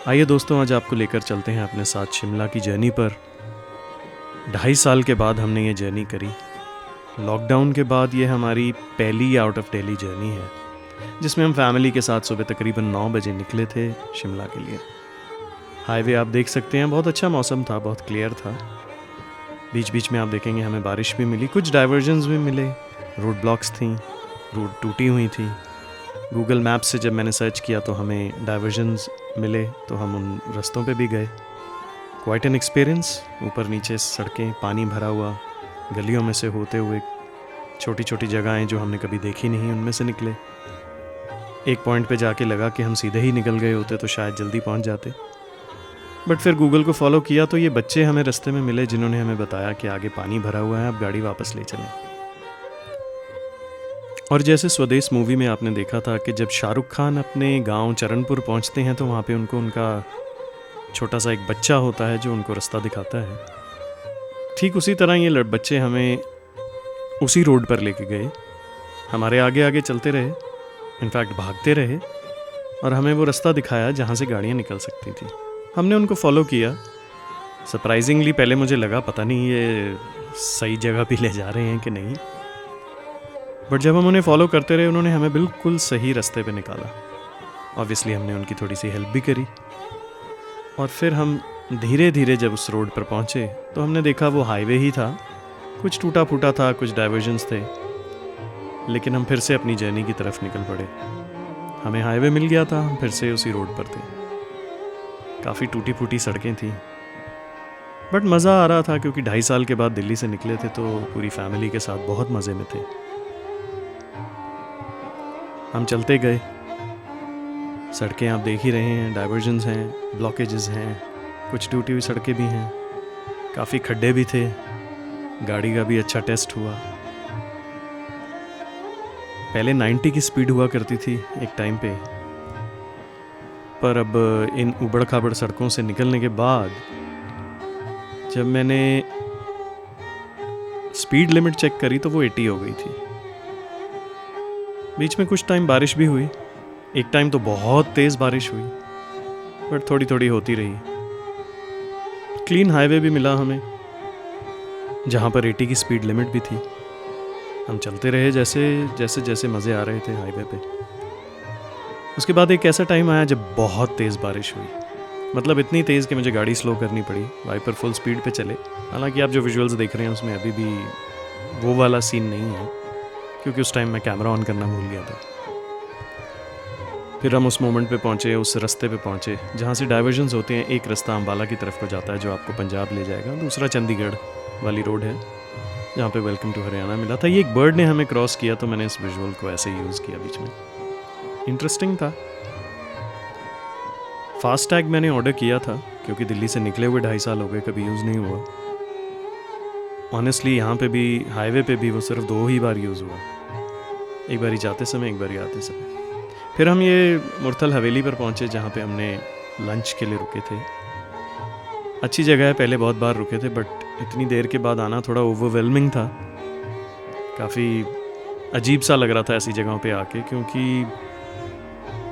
आइए दोस्तों, आज आपको लेकर चलते हैं अपने साथ शिमला की जर्नी पर। 2.5 साल के बाद हमने ये जर्नी करी। लॉकडाउन के बाद ये हमारी पहली आउट ऑफ दिल्ली जर्नी है, जिसमें हम फैमिली के साथ सुबह तकरीबन 9 बजे निकले थे शिमला के लिए। हाईवे आप देख सकते हैं, बहुत अच्छा मौसम था, बहुत क्लियर था। बीच बीच में आप देखेंगे हमें बारिश भी मिली, कुछ डाइवर्जन्स भी मिले, रोड ब्लॉक्स थी, रोड टूटी हुई थी। गूगल मैप से जब मैंने सर्च किया तो हमें डाइवर्जन्स मिले, तो हम उन रास्तों पे भी गए। Quite an experience. ऊपर नीचे सड़कें, पानी भरा हुआ, गलियों में से होते हुए छोटी छोटी जगहें जो हमने कभी देखी नहीं, उनमें से निकले। एक पॉइंट पे जाके लगा कि हम सीधे ही निकल गए होते तो शायद जल्दी पहुंच जाते, बट फिर गूगल को फॉलो किया तो ये बच्चे हमें रास्ते में मिले जिन्होंने हमें बताया कि आगे पानी भरा हुआ है, अब गाड़ी वापस ले चलें। और जैसे स्वदेश मूवी में आपने देखा था कि जब शाहरुख खान अपने गांव चरणपुर पहुंचते हैं तो वहाँ पे उनको उनका छोटा सा एक बच्चा होता है जो उनको रास्ता दिखाता है, ठीक उसी तरह ये बच्चे हमें उसी रोड पर लेके गए, हमारे आगे आगे चलते रहे, इनफैक्ट भागते रहे, और हमें वो रास्ता दिखाया जहाँ से गाड़ियाँ निकल सकती थी। हमने उनको फॉलो किया। सरप्राइजिंगली पहले मुझे लगा पता नहीं ये सही जगह भी ले जा रहे हैं कि नहीं, बट जब हम उन्हें फॉलो करते रहे उन्होंने हमें बिल्कुल सही रास्ते पे निकाला। ऑब्वियसली हमने उनकी थोड़ी सी हेल्प भी करी, और फिर हम धीरे धीरे जब उस रोड पर पहुँचे तो हमने देखा वो हाईवे ही था, कुछ टूटा फूटा था, कुछ डाइवर्जन्स थे, लेकिन हम फिर से अपनी जर्नी की तरफ निकल पड़े। हमें हाईवे मिल गया था, हम फिर से उसी रोड पर थे। काफ़ी टूटी फूटी सड़कें थी, बट मज़ा आ रहा था क्योंकि 2.5 साल के बाद दिल्ली से निकले थे तो पूरी फैमिली के साथ बहुत मज़े में थे। हम चलते गए, सड़कें आप देख ही रहे हैं, डाइवर्जन्स हैं, ब्लॉकेजेस हैं, कुछ टूटी हुई सड़कें भी हैं, काफ़ी खड्डे भी थे, गाड़ी का भी अच्छा टेस्ट हुआ। पहले 90 की स्पीड हुआ करती थी एक टाइम पे, पर अब इन उबड़ खाबड़ सड़कों से निकलने के बाद जब मैंने स्पीड लिमिट चेक करी तो वो 80 हो गई थी। बीच में कुछ टाइम बारिश भी हुई, एक टाइम तो बहुत तेज़ बारिश हुई, बट थोड़ी थोड़ी होती रही। क्लीन हाईवे भी मिला हमें जहाँ पर 80 की स्पीड लिमिट भी थी। हम चलते रहे जैसे जैसे जैसे मज़े आ रहे थे हाईवे पे। उसके बाद एक ऐसा टाइम आया जब बहुत तेज़ बारिश हुई, मतलब इतनी तेज़ कि मुझे गाड़ी स्लो करनी पड़ी, वाइपर फुल स्पीड पे चले। हालांकि आप जो विजुअल्स देख रहे हैं उसमें अभी भी वो वाला सीन नहीं है, क्योंकि उस टाइम मैं कैमरा ऑन करना भूल गया था। फिर हम उस मोमेंट पे पहुँचे, उस रास्ते पे पहुँचे जहाँ से डाइवर्जन्स होते हैं। एक रास्ता अम्बाला की तरफ को जाता है जो आपको पंजाब ले जाएगा, दूसरा चंडीगढ़ वाली रोड है जहाँ पे वेलकम टू हरियाणा मिला था। ये एक बर्ड ने हमें क्रॉस किया तो मैंने इस विजुअल को ऐसे यूज़ किया बीच में, इंटरेस्टिंग था। फास्टैग मैंने ऑर्डर किया था क्योंकि दिल्ली से निकले हुए 2.5 साल हो गए, कभी यूज़ नहीं हुआ। ऑनेस्टली यहाँ पे भी, हाईवे पे भी वो सिर्फ 2 ही बार यूज़ हुआ, एक बारी जाते समय, एक बारी आते समय। फिर हम ये मुरथल हवेली पर पहुँचे जहाँ पे हमने लंच के लिए रुके थे। अच्छी जगह है, पहले बहुत बार रुके थे, बट इतनी देर के बाद आना थोड़ा ओवरवेलमिंग था। काफ़ी अजीब सा लग रहा था ऐसी जगहों पे आके, क्योंकि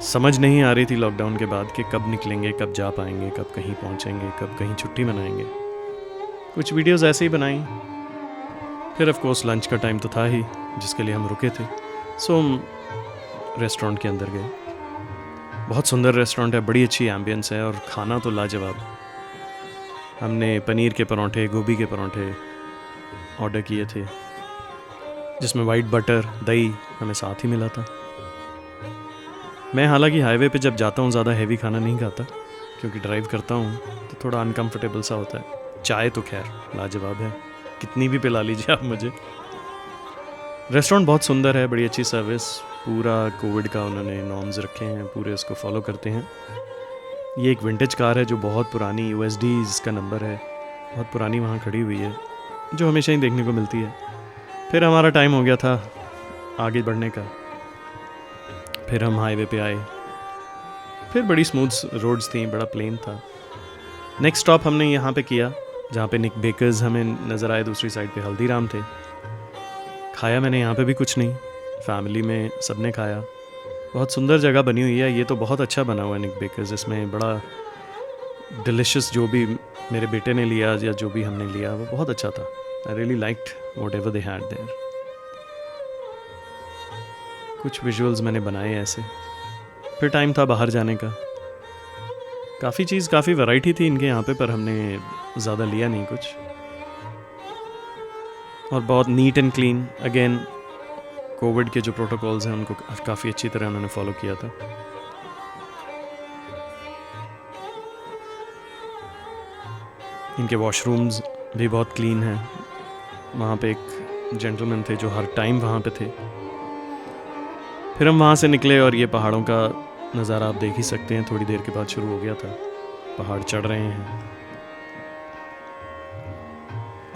समझ नहीं आ रही थी लॉकडाउन के बाद कि कब निकलेंगे, कब जा पाएंगे, कब कहीं पहुँचेंगे, कब कहीं छुट्टी मनाएंगे। कुछ वीडियोस ऐसे ही बनाई। फिर ऑफ कोर्स लंच का टाइम तो था ही जिसके लिए हम रुके थे, सो हम रेस्टोरेंट के अंदर गए। बहुत सुंदर रेस्टोरेंट है, बड़ी अच्छी एम्बियंस है, और खाना तो लाजवाब। हमने पनीर के परोंठे, गोभी के परोंठे ऑर्डर किए थे, जिसमें वाइट बटर, दही हमें साथ ही मिला था। मैं हालांकि हाईवे पे जब जाता हूँ ज़्यादा हैवी खाना नहीं खाता, क्योंकि ड्राइव करता हूँ तो थोड़ा अनकम्फर्टेबल सा होता है। चाय तो खैर लाजवाब है, कितनी भी पिला लीजिए आप मुझे। रेस्टोरेंट बहुत सुंदर है, बड़ी अच्छी सर्विस, पूरा कोविड का उन्होंने नॉर्म्स रखे हैं, पूरे उसको फॉलो करते हैं। ये एक विंटेज कार है जो बहुत पुरानी, USD जिसका नंबर है, बहुत पुरानी वहाँ खड़ी हुई है, जो हमेशा ही देखने को मिलती है। फिर हमारा टाइम हो गया था आगे बढ़ने का, फिर हम हाईवे पे आए। फिर बड़ी स्मूथ रोड्स थी, बड़ा प्लेन था। नेक्स्ट स्टॉप हमने यहाँ पे किया जहाँ पे निक बेकर्स हमें नज़र आए, दूसरी साइड पे हल्दीराम थे। खाया मैंने यहाँ पे भी कुछ नहीं, फैमिली में सबने खाया। बहुत सुंदर जगह बनी हुई है, ये तो बहुत अच्छा बना हुआ है निक बेकर्स, इसमें बड़ा डिलिशियस जो भी मेरे बेटे ने लिया या जो भी हमने लिया वो बहुत अच्छा था. I really liked what ever they had there. कुछ विजुअल्स मैंने बनाए ऐसे. फिर टाइम था बाहर जाने का. काफ़ी वैरायटी थी इनके यहाँ पे, पर हमने ज़्यादा लिया नहीं कुछ. और बहुत neat and clean. Again Covid के जो प्रोटोकॉल्स हैं उनको काफ़ी अच्छी तरह उन्होंने फॉलो किया था. इनके वॉशरूम्स भी बहुत क्लीन हैं. वहाँ पे एक जेंटलमैन थे जो हर टाइम वहाँ पे थे. फिर हम वहाँ से निकले और ये पहाड़ों का नज़ारा आप देख ही सकते हैं. थोड़ी देर के बाद शुरू हो गया था. पहाड़ चढ़ रहे हैं.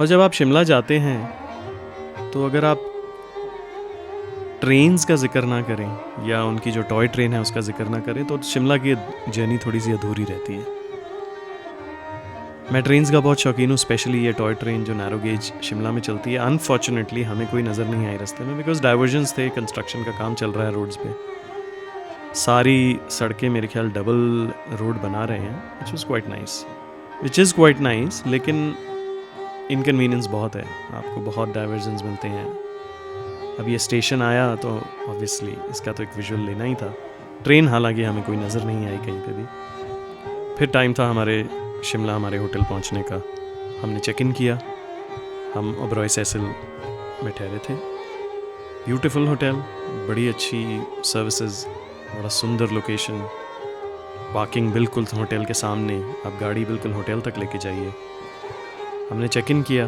और जब आप शिमला जाते हैं तो अगर आप ट्रेन्स का जिक्र ना करें या उनकी जो टॉय ट्रेन है उसका जिक्र ना करें तो शिमला की जर्नी थोड़ी सी अधूरी रहती है. मैं ट्रेन्स का बहुत शौकीन हूँ, स्पेशली ये टॉय ट्रेन जो नैरो गेज शिमला में चलती है. अनफॉर्चुनेटली हमें कोई नज़र नहीं आई रास्ते में, बिकॉज डाइवर्जन्स थे. कंस्ट्रक्शन का काम चल रहा है रोड्स पे. सारी सड़कें मेरे ख्याल डबल रोड बना रहे हैं, विच इज़ क्वाइट नाइस. लेकिन इनकन्वीनियंस बहुत है. आपको बहुत डाइवर्जन्स मिलते हैं. अब ये स्टेशन आया तो ऑब्वियसली इसका तो एक विजुअल लेना ही था. ट्रेन हालांकि हमें कोई नज़र नहीं आई कहीं पे भी. फिर टाइम था शिमला हमारे होटल पहुंचने का. हमने चेक इन किया. हम ओबरॉय सेसिल में ठहरे थे. ब्यूटीफुल होटल, बड़ी अच्छी सर्विसेज, बड़ा सुंदर लोकेशन. पार्किंग बिल्कुल होटल के सामने. आप गाड़ी बिल्कुल होटल तक लेके जाइए. हमने चेक इन किया.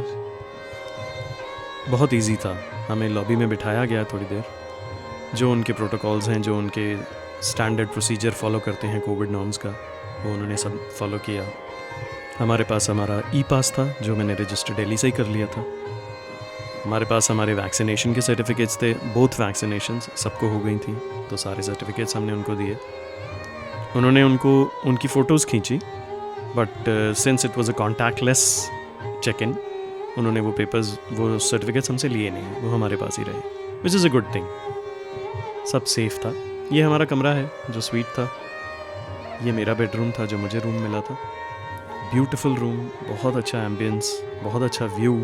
बहुत इजी था. हमें लॉबी में बिठाया गया थोड़ी देर. जो उनके प्रोटोकॉल्स हैं, जो उनके स्टैंडर्ड प्रोसीजर फॉलो करते हैं कोविड नॉर्म्स का, वो उन्होंने सब फॉलो किया. हमारे पास हमारा ई पास था जो मैंने रजिस्टर दिल्ली से ही कर लिया था. हमारे पास हमारे वैक्सीनेशन के सर्टिफिकेट्स थे. बोथ वैक्सीनेशंस सबको हो गई थी, तो सारे सर्टिफिकेट्स हमने उनको दिए. उन्होंने उनकी फ़ोटोज़ खींची, but since it was a contactless check in, उन्होंने वो सर्टिफिकेट्स हमसे लिए नहीं. वो हमारे पास ही रहे, which is a good thing. सब सेफ था. ये हमारा कमरा है जो स्वीट था. ये मेरा बेडरूम था जो मुझे रूम मिला था. ब्यूटीफुल रूम, बहुत अच्छा एम्बियंस, बहुत अच्छा व्यू.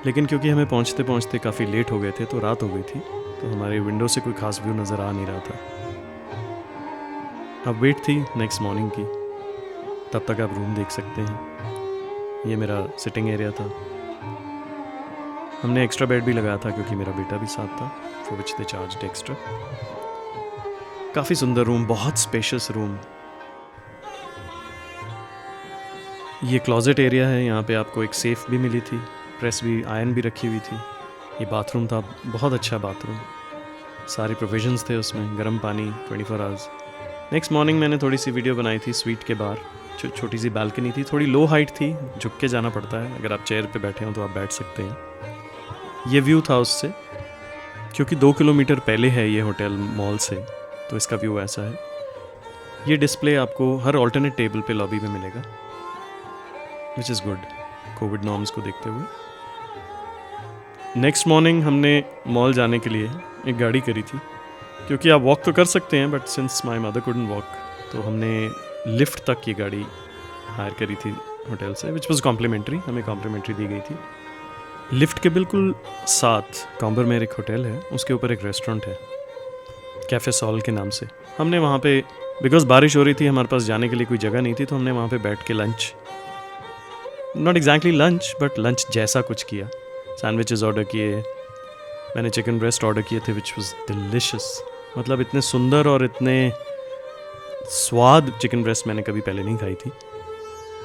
लेकिन क्योंकि हमें पहुंचते पहुंचते काफ़ी लेट हो गए थे तो रात हो गई थी, तो हमारे विंडो से कोई खास व्यू नज़र आ नहीं रहा था. अब वेट थी नेक्स्ट मॉर्निंग की. तब तक आप रूम देख सकते हैं. ये मेरा सिटिंग एरिया था. हमने एक्स्ट्रा बेड भी लगाया था क्योंकि मेरा बेटा भी साथ था, for which they charged extra. काफ़ी सुंदर रूम, बहुत स्पेशियस रूम. ये क्लोजेट एरिया है. यहाँ पे आपको एक सेफ भी मिली थी, प्रेस भी, आयरन भी रखी हुई थी. ये बाथरूम था, बहुत अच्छा बाथरूम. सारे प्रोविजंस थे उसमें, गर्म पानी 24 आवर्स. नेक्स्ट मॉर्निंग मैंने थोड़ी सी वीडियो बनाई थी स्वीट के बाहर. छोटी सी बालकनी थी, थोड़ी लो हाइट थी, झुक के जाना पड़ता है. अगर आप चेयर पे बैठे हो तो आप बैठ सकते हैं. ये व्यू था उससे, क्योंकि 2 किलोमीटर पहले है ये होटल मॉल से, तो इसका व्यू ऐसा है. ये डिस्प्ले आपको हर ऑल्टरनेट टेबल पे लॉबी में मिलेगा, which is good Covid norms को देखते हुए. नेक्स्ट मॉर्निंग हमने मॉल जाने के लिए एक गाड़ी करी थी, क्योंकि आप वॉक तो कर सकते हैं, but since my mother couldn't walk, तो हमने लिफ्ट तक ये गाड़ी हायर करी थी होटल से, विच वॉज कॉम्प्लीमेंट्री. हमें कॉम्प्लीमेंट्री दी गई थी. लिफ्ट के बिल्कुल साथ कॉम्बर में एक होटल है, उसके ऊपर एक रेस्टोरेंट है कैफ़े सॉल के नाम से. हमने वहाँ पे, बिकॉज बारिश हो रही थी, हमारे पास जाने के लिए कोई जगह नहीं थी, तो हमने वहाँ पे बैठ के lunch, not exactly lunch but lunch जैसा कुछ किया. सैंडविचेस ऑर्डर किए. मैंने चिकन ब्रेस्ट ऑर्डर किए थे, विच वॉज डिलिशियस. मतलब इतने सुंदर और इतने स्वाद चिकन ब्रेस्ट मैंने कभी पहले नहीं खाई थी.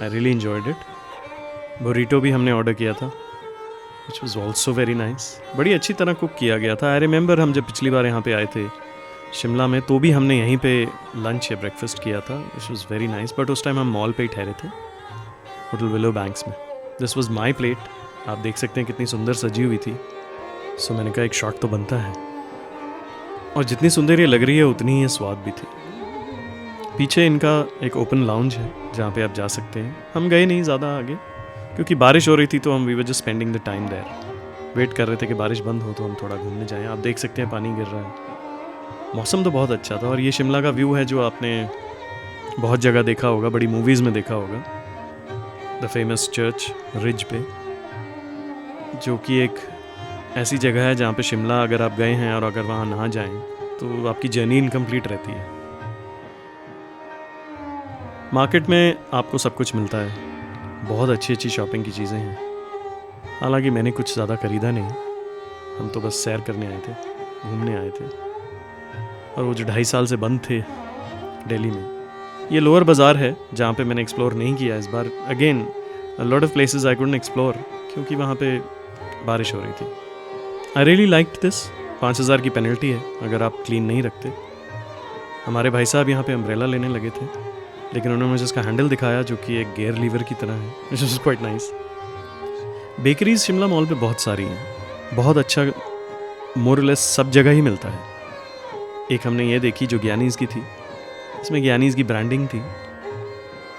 I really enjoyed it. Burrito भी हमने ऑर्डर किया था, which was also very nice. बड़ी अच्छी तरह कुक किया गया था. आई रिमेंबर हम जब पिछली बार यहाँ पे आए थे शिमला में, तो भी हमने यहीं पे लंच या ब्रेकफास्ट किया था, which was very nice. But उस टाइम हम मॉल पे ही ठहरे थे, होटल विलो बैंक्स में. This was my plate. आप देख सकते हैं कितनी सुंदर सजी हुई थी. सो मैंने कहा एक शॉट तो बनता है, और जितनी सुंदर ये लग रही है उतनी ही स्वाद भी थी. पीछे इनका एक ओपन लाउंज है जहाँ पे आप जा सकते हैं. हम गए नहीं ज़्यादा आगे क्योंकि बारिश हो रही थी, तो हम we were just spending the time there. Wait कर रहे थे कि बारिश बंद हो तो हम थोड़ा घूमने जाएं. आप देख सकते हैं पानी गिर रहा है. मौसम तो बहुत अच्छा था. और ये शिमला का व्यू है जो आपने बहुत जगह देखा होगा, बड़ी मूवीज़ में देखा होगा, द फेमस चर्च रिज पे, जो कि एक ऐसी जगह है जहाँ पे शिमला अगर आप गए हैं और अगर वहाँ ना जाएं तो आपकी जर्नी इनकम्प्लीट रहती है। मार्केट में आपको सब कुछ मिलता है, बहुत अच्छी अच्छी शॉपिंग की चीज़ें हैं। हालांकि मैंने कुछ ज़्यादा ख़रीदा नहीं, हम तो बस सैर करने आए थे, घूमने आए थे। और वो जो 2.5 साल से बंद थे दिल्ली में, ये लोअर बाज़ार है जहाँ पे मैंने एक्सप्लोर नहीं किया इस बार। Again lot of places I couldn't explore क्योंकि वहाँ पे बारिश हो रही थी। I really liked this. 5,000 की पेनल्टी है अगर आप क्लीन नहीं रखते। हमारे भाई साहब यहाँ पे अम्ब्रेला लेने लगे थे, लेकिन उन्होंने मुझे इसका हैंडल दिखाया जो कि एक गेयर लीवर की तरह है, which is quite nice. Bakeries Shimla mall पे बहुत सारी हैं, बहुत अच्छा मोरलेस सब जगह ही मिलता है। एक हमने ये देखी जो ज्ञानीज़ की थी, इसमें ज्ञानीज़ की ब्रांडिंग थी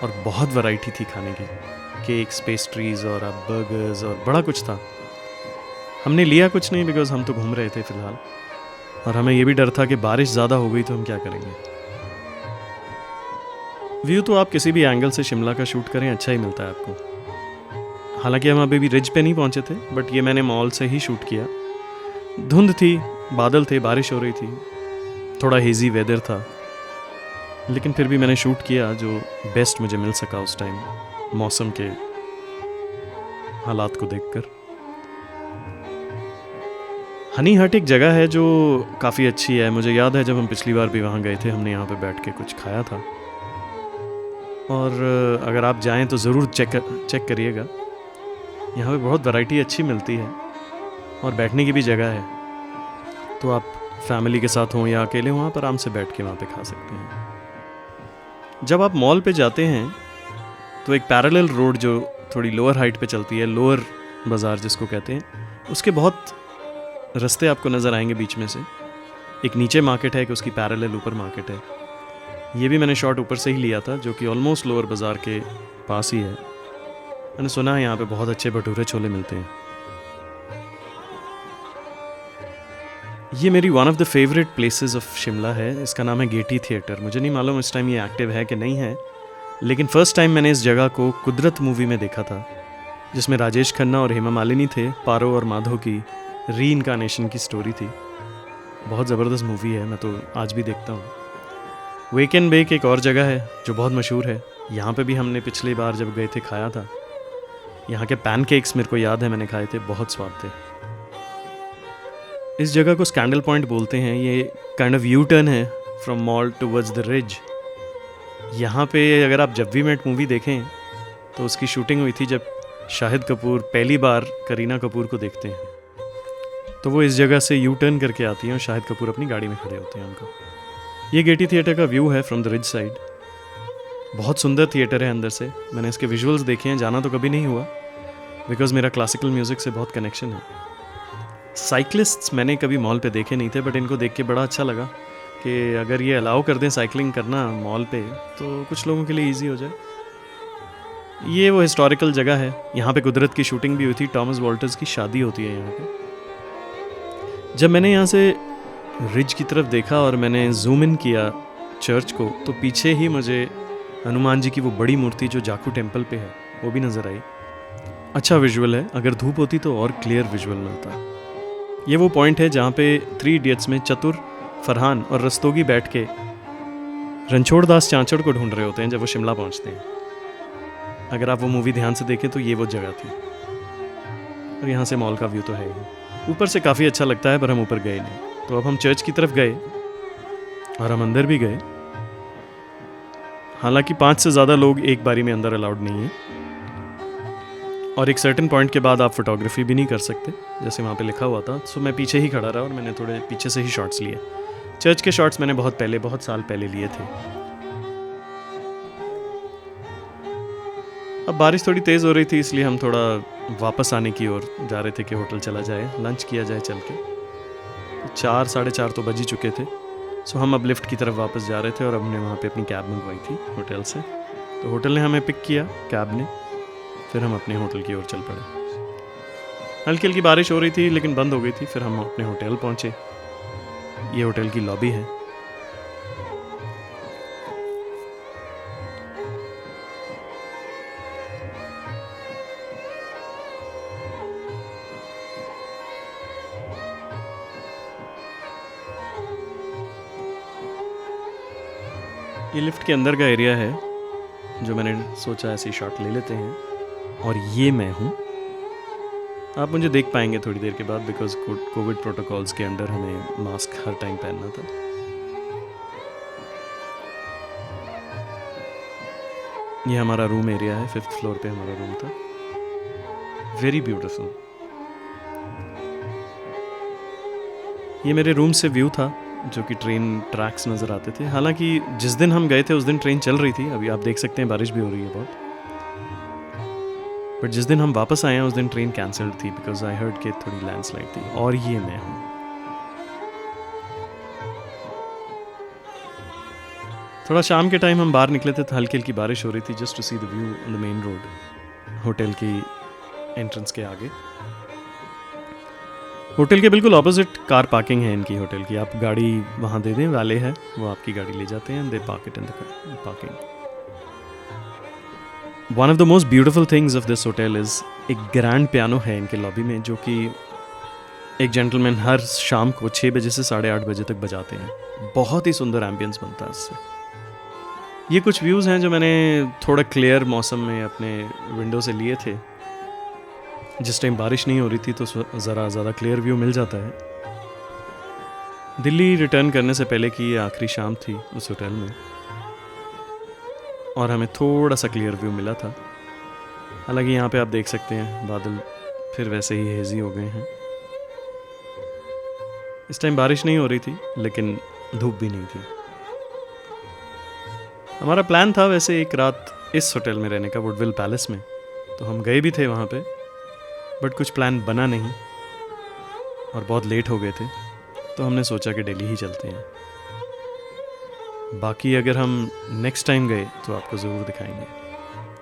और बहुत वैरायटी थी खाने की, केक्स, पेस्ट्रीज़ और अब बर्गर्स और बड़ा कुछ था। हमने लिया कुछ नहीं बिकॉज हम तो घूम रहे थे फ़िलहाल, और हमें ये भी डर था कि बारिश ज़्यादा हो गई तो हम क्या करेंगे। व्यू तो आप किसी भी एंगल से शिमला का शूट करें अच्छा ही मिलता है आपको। हालांकि हम अभी भी रिज पे नहीं पहुंचे थे, बट ये मैंने मॉल से ही शूट किया। धुंध थी, बादल थे, बारिश हो रही थी, थोड़ा हेजी वेदर था, लेकिन फिर भी मैंने शूट किया जो बेस्ट मुझे मिल सका उस टाइम मौसम के हालात को देखकर। हनी हट एक जगह है जो काफ़ी अच्छी है। मुझे याद है जब हम पिछली बार भी वहाँ गए थे, हमने यहाँ पे बैठ के कुछ खाया था। और अगर आप जाएं तो ज़रूर चेक करिएगा, यहाँ पे बहुत वैरायटी अच्छी मिलती है और बैठने की भी जगह है, तो आप फैमिली के साथ हों या अकेले वहाँ पर आराम से बैठ के वहाँ पे खा सकते हैं। जब आप मॉल पे जाते हैं तो एक पैरेलल रोड जो थोड़ी लोअर हाइट पे चलती है, लोअर बाज़ार जिसको कहते हैं, उसके बहुत रास्ते आपको नज़र आएंगे बीच में से। एक नीचे मार्केट है कि उसकी पैरेलल ऊपर मार्केट है। ये भी मैंने शॉट ऊपर से ही लिया था जो कि ऑलमोस्ट लोअर बाज़ार के पास ही है। मैंने सुना है यहाँ पे बहुत अच्छे भटूरे छोले मिलते हैं। ये मेरी one of the favourite places of Shimla है, इसका नाम है गेटी थिएटर। मुझे नहीं मालूम इस टाइम ये एक्टिव है कि नहीं है, लेकिन फ़र्स्ट टाइम मैंने इस जगह को कुदरत मूवी में देखा था, जिसमें राजेश खन्ना और हेमा मालिनी थे। पारो और माधव की री इनकारनेशन की स्टोरी थी। बहुत ज़बरदस्त मूवी है, मैं तो आज भी देखता हूँ। वेक एंड बेक एक और जगह है जो बहुत मशहूर है, यहाँ पे भी हमने पिछली बार जब गए थे खाया था। यहाँ के पैनकेक्स मेरे को याद है मैंने खाए थे, बहुत स्वाद थे। इस जगह को स्कैंडल पॉइंट बोलते हैं। ये काइंड ऑफ यू टर्न है from mall towards the ridge. यहाँ पे अगर आप जब वी मेट मूवी देखें तो उसकी शूटिंग हुई थी जब शाहिद कपूर पहली बार करीना कपूर को देखते हैं, तो वो इस जगह से यू टर्न करके आती हैं और शाहिद कपूर अपनी गाड़ी में खड़े होते हैं उनको। ये गेटी थिएटर का व्यू है फ्रॉम द रिज साइड। बहुत सुंदर थिएटर है अंदर से। मैंने इसके विजुअल्स देखे हैं, जाना तो कभी नहीं हुआ बिकॉज मेरा क्लासिकल म्यूज़िक से बहुत कनेक्शन है। साइकिलिस्ट्स मैंने कभी मॉल पे देखे नहीं थे, बट इनको देख के बड़ा अच्छा लगा कि अगर ये अलाउ कर दें साइकिलिंग करना मॉल पे तो कुछ लोगों के लिए ईजी हो जाए। ये वो हिस्टोरिकल जगह है, यहाँ पे कुदरत की शूटिंग भी हुई थी। टॉमस वॉल्टर्स की शादी होती है यहाँ पे। जब मैंने यहाँ से रिज की तरफ देखा और मैंने जूम इन किया चर्च को, तो पीछे ही मुझे हनुमान जी की वो बड़ी मूर्ति जो जाखू टेम्पल पे है वो भी नज़र आई। अच्छा विजुअल है, अगर धूप होती तो और क्लियर विजुअल मिलता। ये वो पॉइंट है जहाँ पे 3 इडियट्स में चतुर, फरहान और रस्तोगी बैठ के रणछोड़ दास चांचड़ को ढूंढ रहे होते हैं जब वो शिमला पहुँचते हैं। अगर आप वो मूवी ध्यान से देखें तो ये वो जगह थी। और यहाँ से मॉल का व्यू तो है ही, ऊपर से काफ़ी अच्छा लगता है, पर हम ऊपर गए नहीं। तो अब हम चर्च की तरफ गए और हम अंदर भी गए। हालांकि 5 से ज़्यादा लोग एक बारी में अंदर अलाउड नहीं है, और एक सर्टेन पॉइंट के बाद आप फोटोग्राफी भी नहीं कर सकते जैसे वहाँ पे लिखा हुआ था। सो मैं पीछे ही खड़ा रहा और मैंने थोड़े पीछे से ही शॉट्स लिए। चर्च के शॉट्स मैंने बहुत साल पहले लिए थे। अब बारिश थोड़ी तेज़ हो रही थी, इसलिए हम थोड़ा वापस आने की ओर जा रहे थे कि होटल चला जाए, लंच किया जाए चल के। 4 साढ़े 4 तो बज ही चुके थे। सो हम अब लिफ्ट की तरफ वापस जा रहे थे और हमने वहाँ पे अपनी कैब मंगवाई थी होटल से। तो होटल ने हमें पिक किया, कैब ने, फिर हम अपने होटल की ओर चल पड़े। हल्की हल्की बारिश हो रही थी लेकिन बंद हो गई थी। फिर हम अपने होटल पहुँचे। ये होटल की लॉबी है। ये लिफ्ट के अंदर का एरिया है जो मैंने सोचा ऐसे शॉट ले लेते हैं, और ये मैं हूँ। आप मुझे देख पाएंगे थोड़ी देर के बाद, बिकॉज कोविड प्रोटोकॉल्स के अंडर हमें मास्क हर टाइम पहनना था। ये हमारा रूम एरिया है, 5th फ्लोर पे हमारा रूम था। Very beautiful. ये मेरे रूम से व्यू था, जो कि ट्रेन ट्रैक्स नज़र आते थे। हालांकि जिस दिन हम गए थे उस दिन ट्रेन चल रही थी, अभी आप देख सकते हैं बारिश भी हो रही है बहुत। बट जिस दिन हम वापस आए हैं उस दिन ट्रेन कैंसल्ड थी, बिकॉज आई हर्ड कि थोड़ी लैंडस्लाइड थी। और ये मैं हूँ। थोड़ा शाम के टाइम हम बाहर निकले थे तो हल्की हल्की बारिश हो रही थी, just to see the view on the main road, hotel की एंट्रेंस के आगे। होटल के बिल्कुल ऑपोजिट कार पार्किंग है इनकी होटल की। आप गाड़ी वहाँ दे दें, वाले है वो आपकी गाड़ी ले जाते हैं, they park it in the parking. One of the most beautiful things of this hotel is एक ग्रैंड पियानो है इनके लॉबी में, जो कि एक जेंटलमैन हर शाम को 6 बजे से 8:30 बजे तक बजाते हैं। बहुत ही सुंदर एम्बियंस बनता है इससे। ये कुछ व्यूज़ हैं जो मैंने थोड़ा क्लियर मौसम में अपने विंडो से लिए थे। जिस टाइम बारिश नहीं हो रही थी तो ज़रा ज़्यादा क्लियर व्यू मिल जाता है। दिल्ली रिटर्न करने से पहले की ये आखिरी शाम थी उस होटल में, और हमें थोड़ा सा क्लियर व्यू मिला था। हालांकि यहाँ पे आप देख सकते हैं बादल फिर वैसे ही हेजी हो गए हैं। इस टाइम बारिश नहीं हो रही थी, लेकिन धूप भी नहीं थी। हमारा प्लान था वैसे एक रात इस होटल में रहने का, वुडविल पैलेस में, तो हम गए भी थे वहाँ पे, बट कुछ प्लान बना नहीं और बहुत लेट हो गए थे, तो हमने सोचा कि दिल्ली ही चलते हैं। बाकी अगर हम नेक्स्ट टाइम गए तो आपको ज़रूर दिखाएंगे।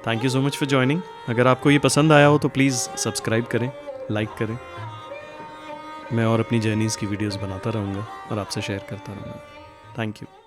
Thank you so much for joining. अगर आपको ये पसंद आया हो तो प्लीज़ सब्सक्राइब करें, लाइक करें। मैं और अपनी जर्नीज़ की वीडियोस बनाता रहूँगा और आपसे शेयर करता रहूँगा। Thank you.